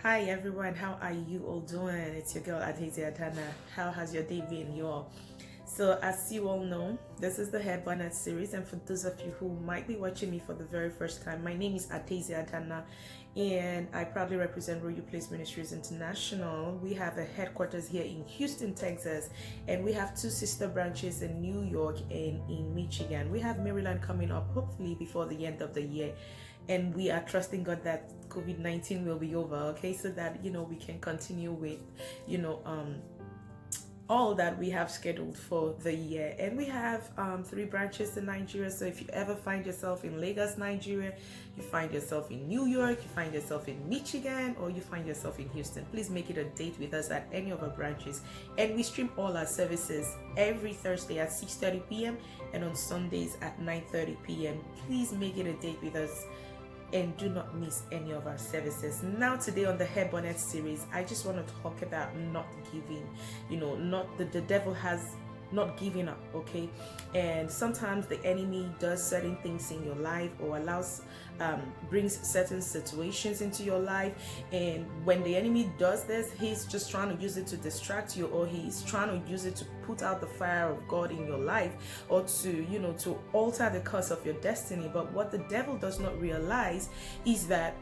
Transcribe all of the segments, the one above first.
Hi everyone, how are you all doing? It's your girl Adhezia Adana. How has your day been, y'all? So, as you all know, this is the Head Bonnet series, and for those of you who might be watching me for the very first time, my name is Adhezia Adana, and I proudly represent Royal Place Ministries International. We have a headquarters here in Houston, Texas, and we have two sister branches in New York and in Michigan. We have Maryland coming up, hopefully before the end of the year. And we are trusting God that COVID-19 will be over, okay, so that we can continue with all that we have scheduled for the year. And we have three branches in Nigeria. So if you ever find yourself in Lagos, Nigeria, you find yourself in New York, you find yourself in Michigan, or you find yourself in Houston, please make it a date with us at any of our branches. And we stream all our services every Thursday at 6:30 p.m. and on Sundays at 9:30 p.m. Please make it a date with us and do not miss any of our services. Now today on the Hair Bonnet series, I just want to talk about not giving, not the devil has not giving up, okay? And sometimes the enemy does certain things in your life or allows brings certain situations into your life, and when the enemy does this, he's just trying to use it to distract you, or he's trying to use it to put out the fire of God in your life, or to alter the course of your destiny. But what the devil does not realize is that,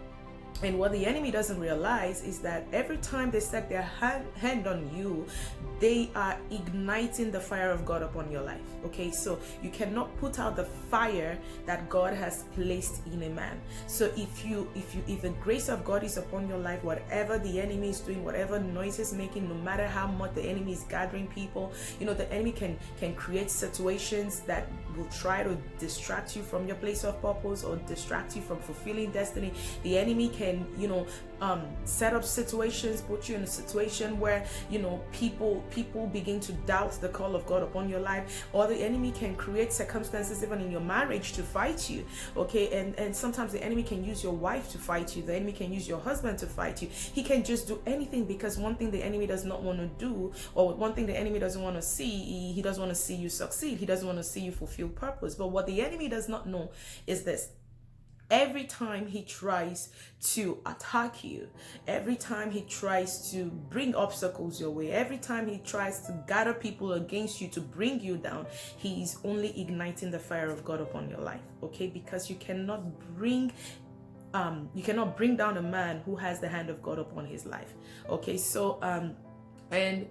and what the enemy doesn't realize is that every time they set their hand on you, they are igniting the fire of God upon your life. Okay, so you cannot put out the fire that God has placed in a man. So if the grace of God is upon your life, whatever the enemy is doing, whatever noise he's making, no matter how much the enemy is gathering people, the enemy can create situations that will try to distract you from your place of purpose or distract you from fulfilling destiny. The enemy can set up situations, put you in a situation where people begin to doubt the call of God upon your life, or the enemy can create circumstances even in your marriage to fight you, okay? And sometimes the enemy can use your wife to fight you, the enemy can use your husband to fight you. He can just do anything, because one thing the enemy does not want to do, or one thing the enemy doesn't want to see, he doesn't want to see you succeed, he doesn't want to see you fulfill purpose. But what the enemy does not know is this: every time he tries to attack you, every time he tries to bring obstacles your way, every time he tries to gather people against you to bring you down, he is only igniting the fire of God upon your life, okay? Because you cannot bring down a man who has the hand of God upon his life, okay? So and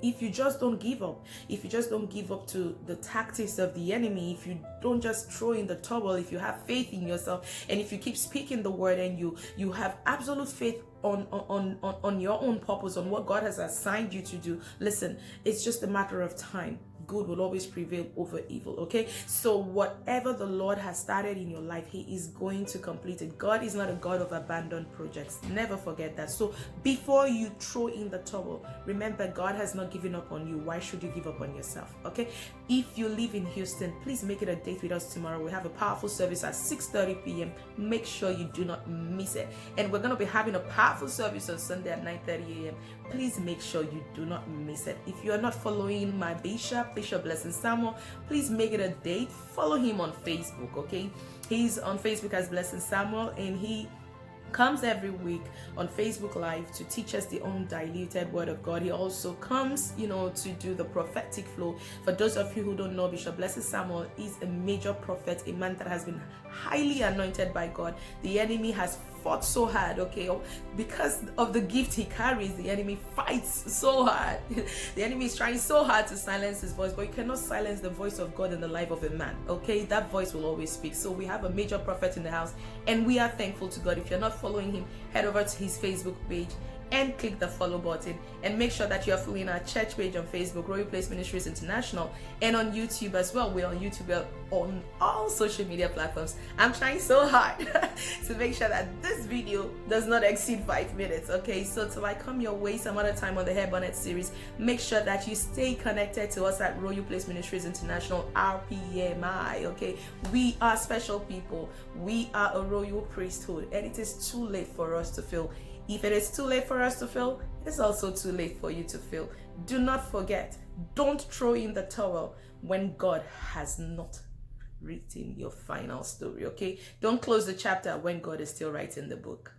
if you just don't give up, if you just don't give up to the tactics of the enemy, if you don't just throw in the towel, if you have faith in yourself, and if you keep speaking the word, and you have absolute faith on your own purpose, on what God has assigned you to do, listen, it's just a matter of time. Good will always prevail over evil, okay? So whatever the Lord has started in your life, he is going to complete it. God is not a God of abandoned projects. Never forget that. So before you throw in the towel, remember, God has not given up on you. Why should you give up on yourself, okay? If you live in Houston, please make it a date with us tomorrow. We have a powerful service at 6:30 p.m. Make sure you do not miss it. And we're going to be having a powerful service on Sunday at 9:30 a.m. Please make sure you do not miss it. If you are not following my Bishop Blessing Samuel, please make it a date. Follow him on Facebook, okay? He's on Facebook as Blessing Samuel, and he comes every week on Facebook Live to teach us the undiluted word of God. He also comes, to do the prophetic flow. For those of you who don't know, Bishop Blessed Samuel is a major prophet, a man that has been highly anointed by God. The enemy has fought so hard, okay? Because of the gift he carries, the enemy fights so hard. The enemy is trying so hard to silence his voice, but you cannot silence the voice of God in the life of a man, okay? That voice will always speak. So we have a major prophet in the house, and we are thankful to God. If you're not following him, head over to his Facebook page and click the follow button, and make sure that you are following our church page on Facebook, Royal Place Ministries International, and on YouTube as well. We're on YouTube, we're on all social media platforms. I'm trying so hard to make sure that this video does not exceed 5 minutes, okay? So till I come your way some other time on the Hair Bonnet series, make sure that you stay connected to us at Royal Place Ministries International, RPMI, okay? We are special people. We are a royal priesthood, and it is too late for us to fail. If it is too late for us to fail, it's also too late for you to fail. Do not forget, don't throw in the towel when God has not written your final story, okay? Don't close the chapter when God is still writing the book.